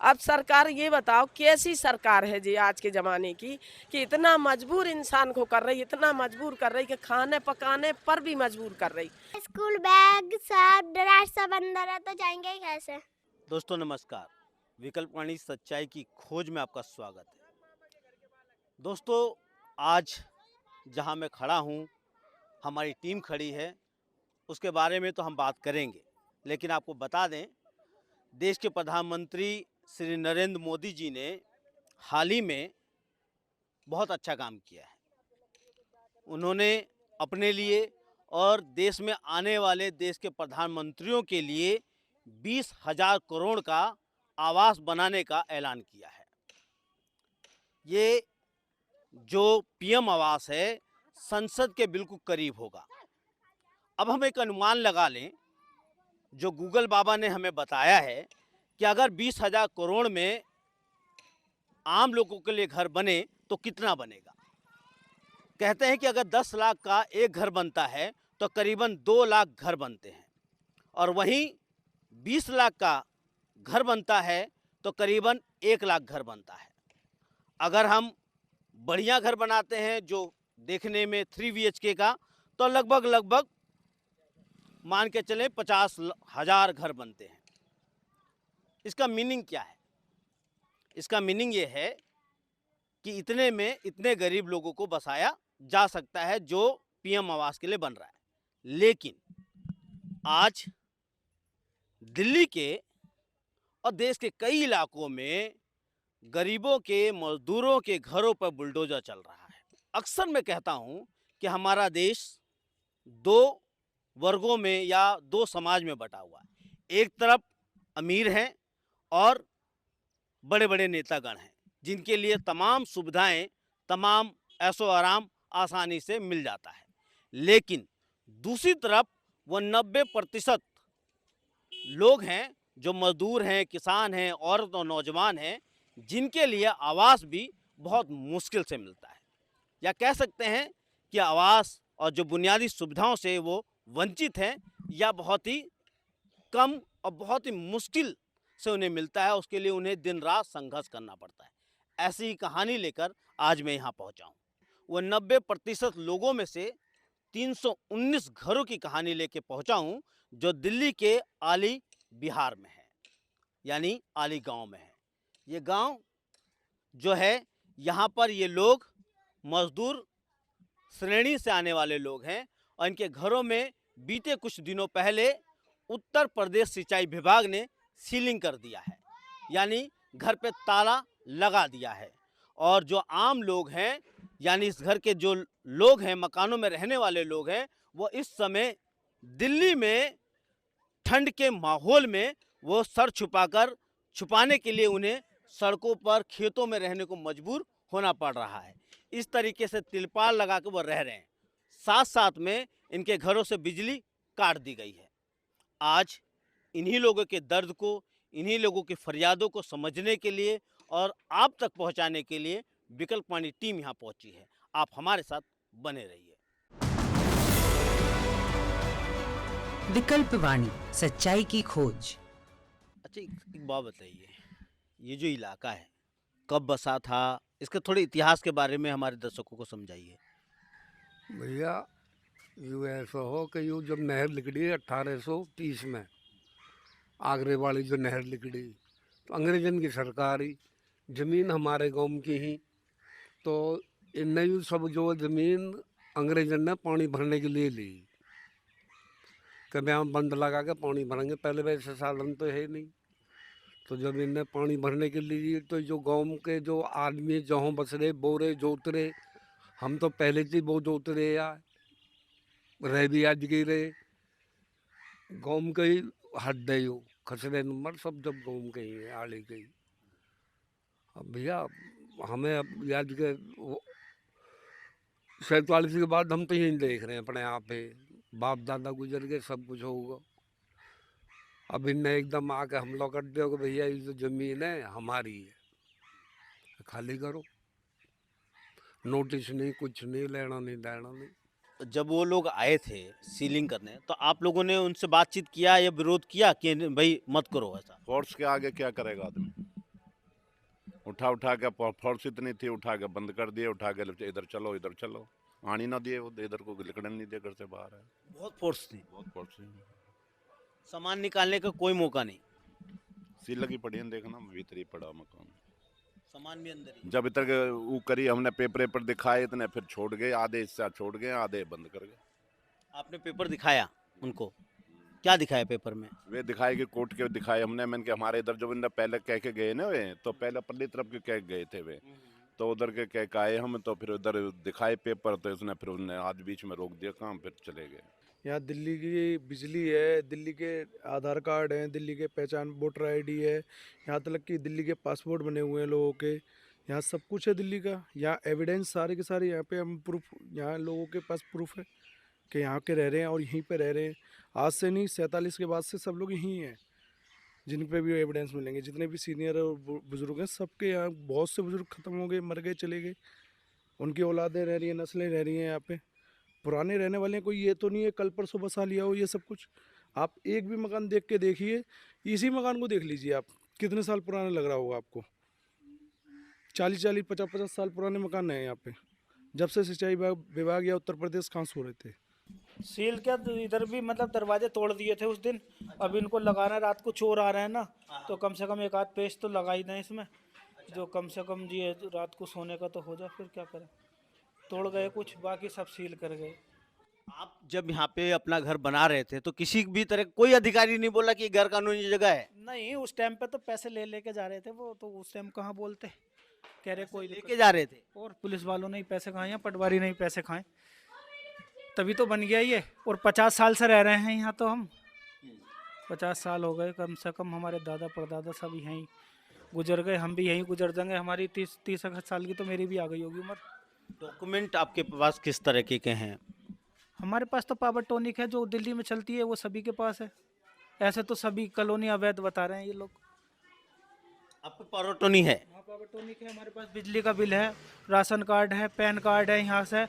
अब सरकार ये बताओ कैसी सरकार है जी आज के ज़माने की कि इतना मजबूर इंसान को कर रही, इतना मजबूर कर रही कि खाने पकाने पर भी मजबूर कर रही। स्कूल बैग सब दराज सब अंदर है तो जाएंगे ही कैसे। दोस्तों नमस्कार। विकल्पवाणी सच्चाई की खोज में आपका स्वागत है। दोस्तों आज जहां मैं खड़ा हूं, हमारी टीम खड़ी है, उसके बारे में तो हम बात करेंगे, लेकिन आपको बता दें, देश के प्रधानमंत्री श्री नरेंद्र मोदी जी ने हाल ही में बहुत अच्छा काम किया है। उन्होंने अपने लिए और देश में आने वाले देश के प्रधानमंत्रियों के लिए 20,000 करोड़ का आवास बनाने का ऐलान किया है। ये जो पीएम आवास है, संसद के बिल्कुल करीब होगा। अब हम एक अनुमान लगा लें, जो गूगल बाबा ने हमें बताया है कि अगर 20,000 करोड़ में आम लोगों के लिए घर बने तो कितना बनेगा। कहते हैं कि अगर 10 लाख का एक घर बनता है तो करीबन 2 लाख घर बनते हैं, और वहीं 20 लाख का घर बनता है तो करीबन 1 लाख घर बनता है। अगर हम बढ़िया घर बनाते हैं जो देखने में 3 BHK का, तो लगभग मान के चलें 50,000 घर बनते हैं। इसका मीनिंग क्या है? इसका मीनिंग ये है कि इतने में इतने गरीब लोगों को बसाया जा सकता है जो पीएम आवास के लिए बन रहा है। लेकिन आज दिल्ली के और देश के कई इलाकों में गरीबों के, मजदूरों के घरों पर बुलडोजर चल रहा है। अक्सर मैं कहता हूं कि हमारा देश दो वर्गों में या दो समाज में बटा हुआ है। एक तरफ अमीर हैं और बड़े बड़े नेतागण हैं जिनके लिए तमाम सुविधाएं, तमाम ऐशो आराम आसानी से मिल जाता है। लेकिन दूसरी तरफ वो 90% लोग हैं जो मजदूर हैं, किसान हैं, औरत और नौजवान हैं, जिनके लिए आवास भी बहुत मुश्किल से मिलता है, या कह सकते हैं कि आवास और जो बुनियादी सुविधाओं से वो वंचित हैं, या बहुत ही कम और बहुत ही मुश्किल से उन्हें मिलता है। उसके लिए उन्हें दिन रात संघर्ष करना पड़ता है। ऐसी ही कहानी लेकर आज मैं यहाँ पहुँचा हूँ। वो 90% लोगों में से 319 घरों की कहानी लेके पहुँचा हूँ जो दिल्ली के आली बिहार में है, यानी आली गांव में है। ये गांव जो है, यहाँ पर ये लोग मजदूर श्रेणी से आने वाले लोग हैं, और इनके घरों में बीते कुछ दिनों पहले उत्तर प्रदेश सिंचाई विभाग ने सीलिंग कर दिया है, यानी घर पे ताला लगा दिया है। और जो आम लोग हैं, यानी इस घर के जो लोग हैं, मकानों में रहने वाले लोग हैं, वो इस समय दिल्ली में ठंड के माहौल में वो सर छुपाने के लिए उन्हें सड़कों पर, खेतों में रहने को मजबूर होना पड़ रहा है। इस तरीके से तिरपाल लगा के वो रह रहे हैं। साथ साथ में इनके घरों से बिजली काट दी गई है। आज इन्हीं लोगों के दर्द को, इन्हीं लोगों की फरियादों को समझने के लिए और आप तक पहुंचाने के लिए विकल्पवाणी टीम यहाँ पहुंची है। आप हमारे साथ बने रहिए। विकल्पवाणी सच्चाई की खोज। अच्छा, एक बात बताइए, ये जो इलाका है कब बसा था? इसके थोड़े इतिहास के बारे में हमारे दर्शकों को समझाइए। भैया यूँ ऐसा हो कि यूँ जब नहर निकली 1830 में, आगरे वाली जो नहर निकली, तो अंग्रेजन की सरकारी ज़मीन हमारे गांव की ही, तो इनने यूँ सब जो ज़मीन अंग्रेजन ने पानी भरने के लिए ली कि मैं हम बंद लगा के पानी भरेंगे। पहले वैसे साधन तो है नहीं, तो जब इनने पानी भरने के लिए ली, तो जो गांव के जो आदमी जहाँ बस रहे, बोरे जोत रहे, हम तो पहले से वो जोत रहे यार, रह भी आज गिरे गाँव के ही हट गई हो, खसरे नंबर सब जब गाँव के ही है, आले के ही। अब भैया हमें अब याद के 47 के बाद हम तो यही देख रहे हैं अपने यहाँ पे, बाप दादा गुजर गए, सब कुछ होगा। अब इनने एकदम आके हमला कर दिया कि भैया ये जो ज़मीन है हमारी है, खाली करो। नोटिस नहीं, कुछ नहीं, लेना नहीं देना नहीं। जब वो लोग आए थे सीलिंग करने, तो आप लोगों ने उनसे बातचीत किया या विरोध किया कि भाई मत करो ऐसा? फोर्स के आगे क्या करेगा आदमी? उठा के फोर्स इतनी थी, उठा के बंद कर दिए, उठा के इधर चलो आनी ना दिए, वो इधर को निकलने नहीं दिया, घर से बाहर है। बहुत फोर्स थी, बहुत फोर्स थी। सामान निकालने का कोई मौका नहीं, सील लगी पड़ी है, देखना भीतर ही पड़ा मकान, सामान भी अंदर ही। जब तक वो करी हमने पेपर दिखाए इतने, फिर छोड़ गए, आधे हिस्सा छोड़ गए, आधे बंद कर गए। आपने पेपर दिखाया उनको, क्या दिखाया पेपर में? वे दिखाए कि कोर्ट के दिखाए हमने, मैंने कि हमारे इधर जो इन्हें पहले कह के गए ना, वे तो पहले पल्ली तरफ के कह के गए थे वे, तो उधर के कह के आए हम, तो फिर उधर दिखाए पेपर, तो इसने फिर उन्हें आज बीच में रोक दिया काम, फिर चले गए। यहाँ दिल्ली की बिजली है, दिल्ली के आधार कार्ड हैं, दिल्ली के पहचान वोटर आईडी है, यहाँ तक कि दिल्ली के पासपोर्ट बने हुए हैं लोगों के, यहाँ सब कुछ है दिल्ली का। यहाँ एविडेंस सारे के सारे यहाँ पे हम प्रूफ, यहाँ लोगों के पास प्रूफ है कि यहाँ के रह रहे हैं और यहीं पे रह रहे हैं। आज से नहीं, 47 के बाद से सब लोग यहीं हैं, जिन पे भी एविडेंस मिलेंगे। जितने भी सीनियर और बुजुर्ग हैं, सबके यहाँ बहुत से बुजुर्ग ख़त्म हो गए, मर गए, चले गए, उनकी औलादें रह रही हैं, नस्लें रह रही हैं यहाँ पे। पुराने रहने वाले हैं, कोई ये तो नहीं है कल परसों बसा लिया हो ये सब कुछ। आप एक भी मकान देख के देखिए, इसी मकान को देख लीजिए आप, कितने साल पुराना लग रहा होगा आपको। 40-40, 50-50 साल पुराने मकान हैं यहाँ पे, जब से सिंचाई विभाग या उत्तर प्रदेश कहाँ सो रहे थे। सील क्या, इधर भी मतलब दरवाजे तोड़ दिए थे उस दिन, अब इनको लगाना, रात को चोर आ रहे हैं ना, तो कम से कम एक आध पेज तो लगा ही दें इसमें, जो कम से कम ये रात को सोने का तो हो जाए। फिर क्या करें, तोड़ गए कुछ, बाकी सब सील कर गए। आप जब यहाँ पे अपना घर बना रहे थे तो किसी भी तरह कोई अधिकारी नहीं बोला कि घर कानूनी जगह है? नहीं, उस टाइम पे तो पैसे लेके जा रहे थे वो, तो उस टाइम कहाँ बोलते, कह रहे कोई लेके जा रहे थे, और पुलिस वालों ने ही पैसे खाए या पटवारी ने ही पैसे खाए, तभी तो बन गया ये। और 50 साल से रह रहे हैं यहाँ, तो हम 50 साल हो गए कम से कम, हमारे दादा परदादा सब यहीं गुजर गए, हम भी यहीं गुजर जाएंगे। हमारी 30 साल की तो मेरी भी आ गई होगी उम्र। डॉक्यूमेंट आपके पास किस तरीके के हैं? हमारे पास तो पावर टोनिक है, जो दिल्ली में चलती है, वो सभी के पास है। ऐसे तो सभी कॉलोनी अवैध बता रहे हैं ये लोग। आपको पावर टोनी है? हाँ, पावर टोनिक है हमारे पास, बिजली का बिल है, राशन कार्ड है, पैन कार्ड है यहाँ से,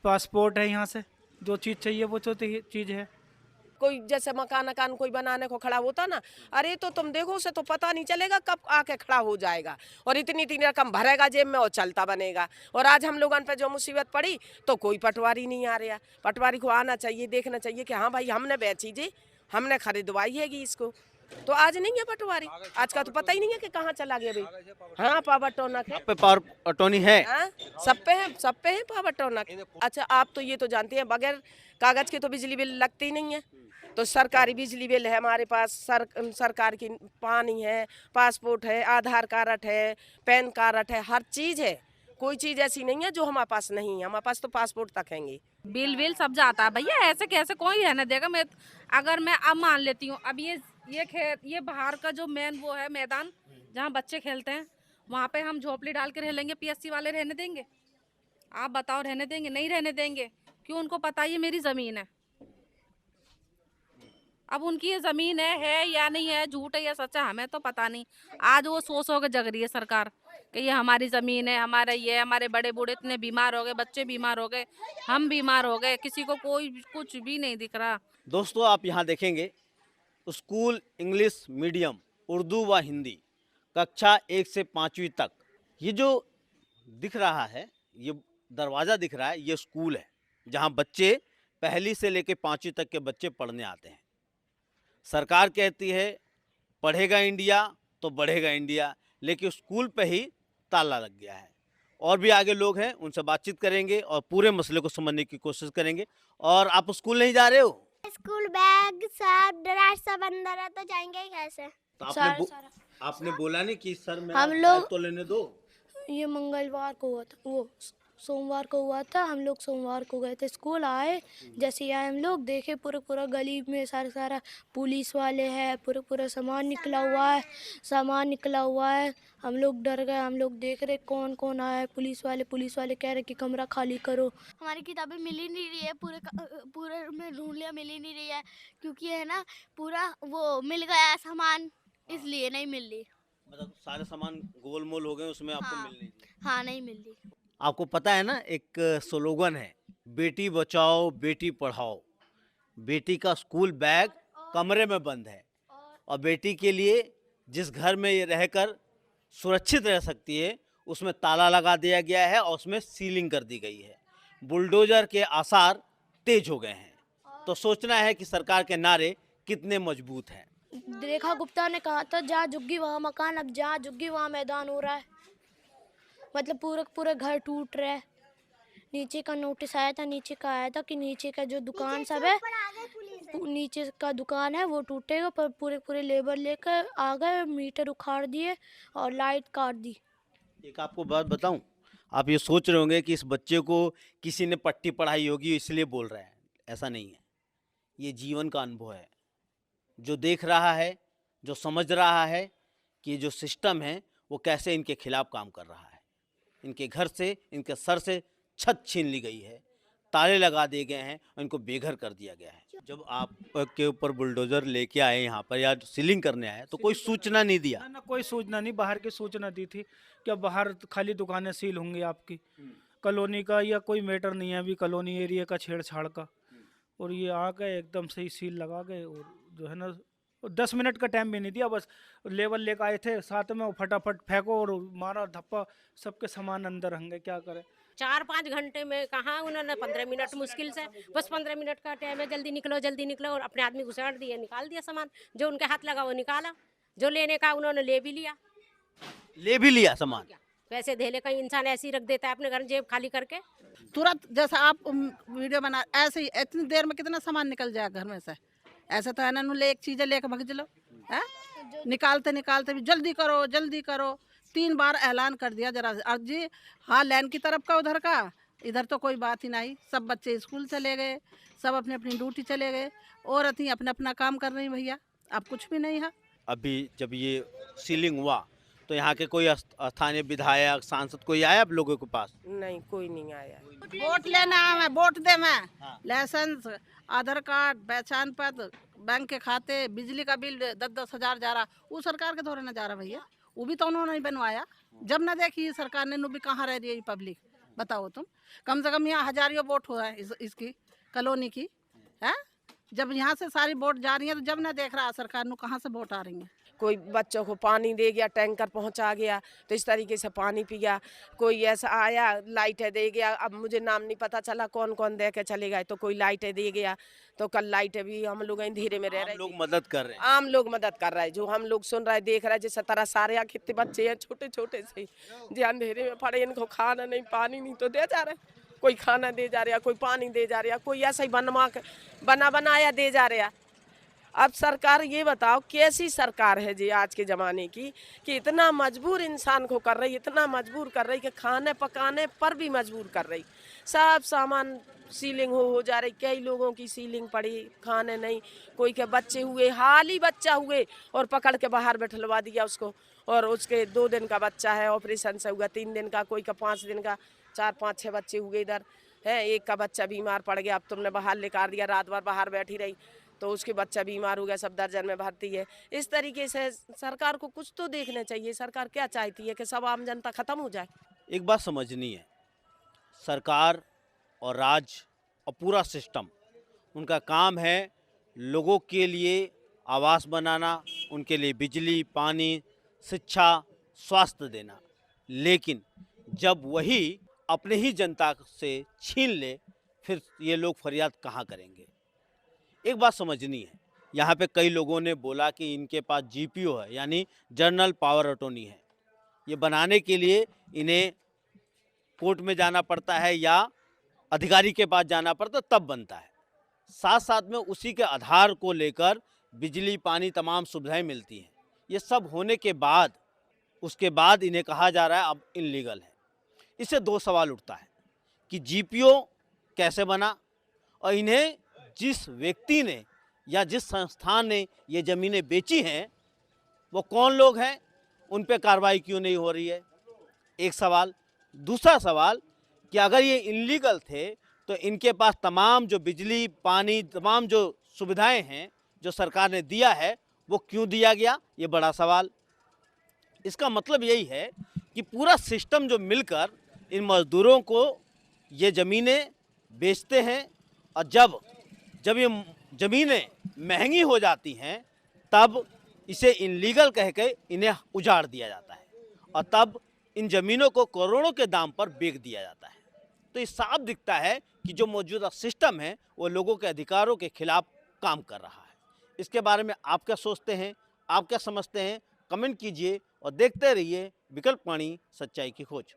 पासपोर्ट है यहाँ से, जो चीज़ चाहिए वो चीज़ है। कोई जैसे मकान कोई बनाने को खड़ा होता ना, अरे तो तुम देखो उसे तो पता नहीं चलेगा कब आके खड़ा हो जाएगा, और इतनी रकम भरेगा जेब में और चलता बनेगा। और आज हम लोगों पे जो मुसीबत पड़ी तो कोई पटवारी नहीं आ रहा। पटवारी को आना चाहिए, देखना चाहिए कि हाँ भाई हमने बेची जी, हमने खरीदवाई हैगी इसको, तो आज नहीं है पटवारी। आज का तो पता ही नहीं है कि कहाँ चला गया भाई। हाँ, पावर टोनक है, आप पे पावर टोनी है? हाँ, सब पे है पावर टोनक। अच्छा, आप तो ये तो जानते हैं बगैर कागज के तो बिजली बिल लगती नहीं है, तो सरकारी बिजली बिल है हमारे पास, सरकार की पानी है, पासपोर्ट है, आधार कार्ड है, पैन कार्ड है, हर चीज़ है। कोई चीज़ ऐसी नहीं है जो हमारे पास नहीं है, हमारे पास तो पासपोर्ट तक हैंगे। बिल सब जाता है भैया, ऐसे कैसे कोई रहने देगा। मैं अगर मैं अब मान लेती हूँ, अब ये खेत, ये बाहर का जो मेन वो है मैदान जहाँ बच्चे खेलते हैं, वहाँ पे हम झोपड़ी डाल के रह लेंगे, पीएससी वाले रहने देंगे? आप बताओ, रहने देंगे? नहीं रहने देंगे। क्यों? उनको पता है ये मेरी ज़मीन है। अब उनकी ये ज़मीन है या नहीं है, झूठ है या सच्चा, हमें तो पता नहीं। आज वो सो के जग रही है सरकार कि ये हमारी ज़मीन है, हमारा ये, हमारे बड़े बूढ़े इतने बीमार हो गए, बच्चे बीमार हो गए, हम बीमार हो गए, किसी को कोई कुछ भी नहीं दिख रहा। दोस्तों, आप यहाँ देखेंगे स्कूल इंग्लिश मीडियम उर्दू व हिंदी कक्षा 1 से 5वीं तक, ये जो दिख रहा है, ये दरवाज़ा दिख रहा है, ये स्कूल है जहाँ बच्चे पहली से लेकर 5वीं तक के बच्चे पढ़ने आते हैं। सरकार कहती है पढ़ेगा इंडिया तो बढ़ेगा इंडिया, लेकिन स्कूल पे ही ताला लग गया है। और भी आगे लोग हैं, उनसे बातचीत करेंगे और पूरे मसले को समझने की कोशिश करेंगे। और आप स्कूल नहीं जा रहे हो? स्कूल बैग सब दराज सब अंदर है, तो जाएंगे ही कैसे? तो आपने बोला नहीं कि सर मैं हम लोग तो लेने दो। ये मंगलवार को हुआ था, वो सोमवार को हुआ था, हम लोग सोमवार को गए थे स्कूल। आए जैसे ही आए हम लोग देखे पूरा गली में सारा पुलिस वाले हैं, पूरा सामान निकला हुआ है। हम लोग डर गए, हम लोग देख रहे कौन कौन आया है। पुलिस वाले कह रहे कि कमरा खाली करो। हमारी किताबें मिल ही नहीं रही है, पूरे में ढूंढ लिया, मिल ही नहीं रही है, क्योंकि है ना पूरा वो मिल गया है सामान, इसलिए नहीं मिल रही। मतलब सारे सामान गोलमोल हो गए, उसमें आपको मिल नहीं रही? हाँ, नहीं मिल रही। आपको पता है ना, एक स्लोगन है, बेटी बचाओ बेटी पढ़ाओ। बेटी का स्कूल बैग कमरे में बंद है, और बेटी के लिए जिस घर में ये रहकर सुरक्षित रह सकती है उसमें ताला लगा दिया गया है और उसमें सीलिंग कर दी गई है। बुलडोजर के आसार तेज हो गए हैं। तो सोचना है कि सरकार के नारे कितने मजबूत हैं। रेखा गुप्ता ने कहा था जहाँ झुग्गी वहाँ मकान, अब जहाँ झुग्गी वहाँ मैदान हो रहा है। मतलब पूरे पूरे घर टूट रहे हैं। नीचे का नोटिस आया था, नीचे का आया था कि नीचे का जो दुकान सब है, नीचे का दुकान है वो टूटेगा, पर पूरे पूरे लेबर लेकर आ गए, मीटर उखाड़ दिए और लाइट काट दी। एक आपको बात बताऊं, आप ये सोच रहे होंगे कि इस बच्चे को किसी ने पट्टी पढ़ाई होगी इसलिए बोल रहे हैं। ऐसा नहीं है, ये जीवन का अनुभव है। जो देख रहा है, जो समझ रहा है कि ये जो सिस्टम है वो कैसे इनके खिलाफ काम कर रहा है। इनके घर से, इनके सर से छत छीन ली गई है, ताले लगा दिए गए हैं और इनको बेघर कर दिया गया है। जब आप के ऊपर बुलडोजर लेके आए यहाँ पर या सीलिंग करने आए तो कोई सूचना नहीं दिया? ना कोई सूचना नहीं, बाहर की सूचना दी थी कि अब बाहर खाली दुकानें सील होंगी आपकी। कॉलोनी का या कोई मैटर नहीं है अभी, कॉलोनी एरिया का छेड़छाड़ का। और ये आ गए एकदम से ही सील लगा गए और जो है ना 10 मिनट का टाइम भी नहीं दिया, बस लेवल लेकर आए थे साथ में, फटाफट फेंको और मारा धप्पा, सबके सामान अंदर होंगे। क्या करें? 4-5 घंटे में कहाँ उन्होंने 15 मिनट मुश्किल से, बस 15 मिनट का टाइम है, जल्दी निकलो और अपने आदमी घुसाड़ दिए, निकाल दिया सामान। जो उनके हाथ लगा वो निकाला, जो लेने का उन्होंने ले भी लिया सामान। वैसे धेले का इंसान ऐसे ही रख देता है अपने घर जेब खाली करके। तुरंत जैसा आप वीडियो बना ऐसे ही इतनी देर में कितना सामान निकल जाएगा घर में से। ऐसा तो है ना, ले एक चीज़ें लेकर भग चलो है, निकालते निकालते भी जल्दी करो 3 बार ऐलान कर दिया जरा। और जी हाँ, लैन की तरफ का उधर का, इधर तो कोई बात ही नहीं। सब बच्चे स्कूल चले गए, सब अपनी अपनी ड्यूटी चले गए, औरतें अपना अपना काम कर रही भैया, अब कुछ भी नहीं है। अभी जब ये सीलिंग हुआ तो यहाँ के कोई स्थानीय विधायक, सांसद कोई आया आप लोगों के पास? नहीं, कोई नहीं आया। वोट लेना है, वोट दे मैं, लाइसेंस, आधार कार्ड, पहचान पत्र, बैंक के खाते, बिजली का बिल 10-10 हज़ार जा रहा, वो सरकार के द्वारा न जा रहा भैया, वो भी तो उन्होंने ही बनवाया। जब न देखी सरकार ने, भी कहाँ रह रही है पब्लिक, बताओ तुम। कम से कम यहाँ हजारियों वोट हो रहा है इसकी कॉलोनी की है। जब यहाँ से सारी वोट जा रही है तो जब न देख रहा सरकार ने कहाँ से वोट आ रही है। कोई बच्चों को पानी दे गया, टैंकर पहुंचा गया तो इस तरीके से पानी पिया। कोई ऐसा आया लाइटें दे गया, अब मुझे नाम नहीं पता चला कौन कौन दे के चले गए, तो कोई लाइटें दे गया। तो कल लाइटें भी हम लोग अंधेरे में रह रहे, लोग मदद कर रहे हैं, आम लोग मदद कर रहे हैं, जो हम लोग सुन रहे देख रहे हैं। जिस तरह सारे कितने बच्चे हैं छोटे छोटे से जो अंधेरे में पड़े, इनको खाना नहीं पानी नहीं तो दे जा रहे, कोई खाना दे जा रहा, कोई पानी दे जा रहा, कोई ऐसा ही बनाया दे जा रहा। अब सरकार ये बताओ कैसी सरकार है जी आज के ज़माने की, कि इतना मजबूर इंसान को कर रही, इतना मजबूर कर रही कि खाने पकाने पर भी मजबूर कर रही। सब सामान सीलिंग हो जा रही, कई लोगों की सीलिंग पड़ी, खाने नहीं, कोई के बच्चे हुए, हाल ही बच्चा हुए और पकड़ के बाहर बैठलवा दिया उसको, और उसके 2 दिन का बच्चा है, ऑपरेशन से हुआ 3 दिन का, कोई का 5 दिन का, 4-5-6 बच्चे हुए इधर है। एक का बच्चा बीमार पड़ गया, अब तुमने बाहर निकाल दिया, रात भर बाहर बैठी रही तो उसके बच्चा बीमार हो गया, सब दर्जन में भर्ती है। इस तरीके से सरकार को कुछ तो देखना चाहिए। सरकार क्या चाहती है कि सब आम जनता खत्म हो जाए? एक बात समझनी है, सरकार और राज्य और पूरा सिस्टम, उनका काम है लोगों के लिए आवास बनाना, उनके लिए बिजली, पानी, शिक्षा, स्वास्थ्य देना। लेकिन जब वही अपने ही जनता से छीन ले, फिर ये लोग फरियाद कहाँ करेंगे? एक बात समझनी है, यहाँ पे कई लोगों ने बोला कि इनके पास जीपीओ है, यानी जनरल पावर अटॉर्नी है। ये बनाने के लिए इन्हें कोर्ट में जाना पड़ता है या अधिकारी के पास जाना पड़ता, तब बनता है। साथ साथ में उसी के आधार को लेकर बिजली, पानी, तमाम सुविधाएं मिलती हैं। ये सब होने के बाद, उसके बाद इन्हें कहा जा रहा है अब इनलीगल है। इससे 2 सवाल उठता है कि जीपीओ कैसे बना, और इन्हें जिस व्यक्ति ने या जिस संस्थान ने ये ज़मीनें बेची हैं वो कौन लोग हैं, उन पे कार्रवाई क्यों नहीं हो रही है? एक सवाल। दूसरा सवाल कि अगर ये इनलीगल थे तो इनके पास तमाम जो बिजली, पानी, तमाम जो सुविधाएं हैं जो सरकार ने दिया है वो क्यों दिया गया, ये बड़ा सवाल। इसका मतलब यही है कि पूरा सिस्टम जो मिलकर इन मजदूरों को ये ज़मीनें बेचते हैं, और जब ये ज़मीनें महंगी हो जाती हैं तब इसे इनलीगल कह के इन्हें उजाड़ दिया जाता है। और तब इन ज़मीनों को करोड़ों के दाम पर बेच दिया जाता है। तो ये साफ दिखता है कि जो मौजूदा सिस्टम है वो लोगों के अधिकारों के खिलाफ काम कर रहा है। इसके बारे में आप क्या सोचते हैं, आप क्या समझते हैं, कमेंट कीजिए और देखते रहिए विकल्प वाणी सच्चाई की खोज।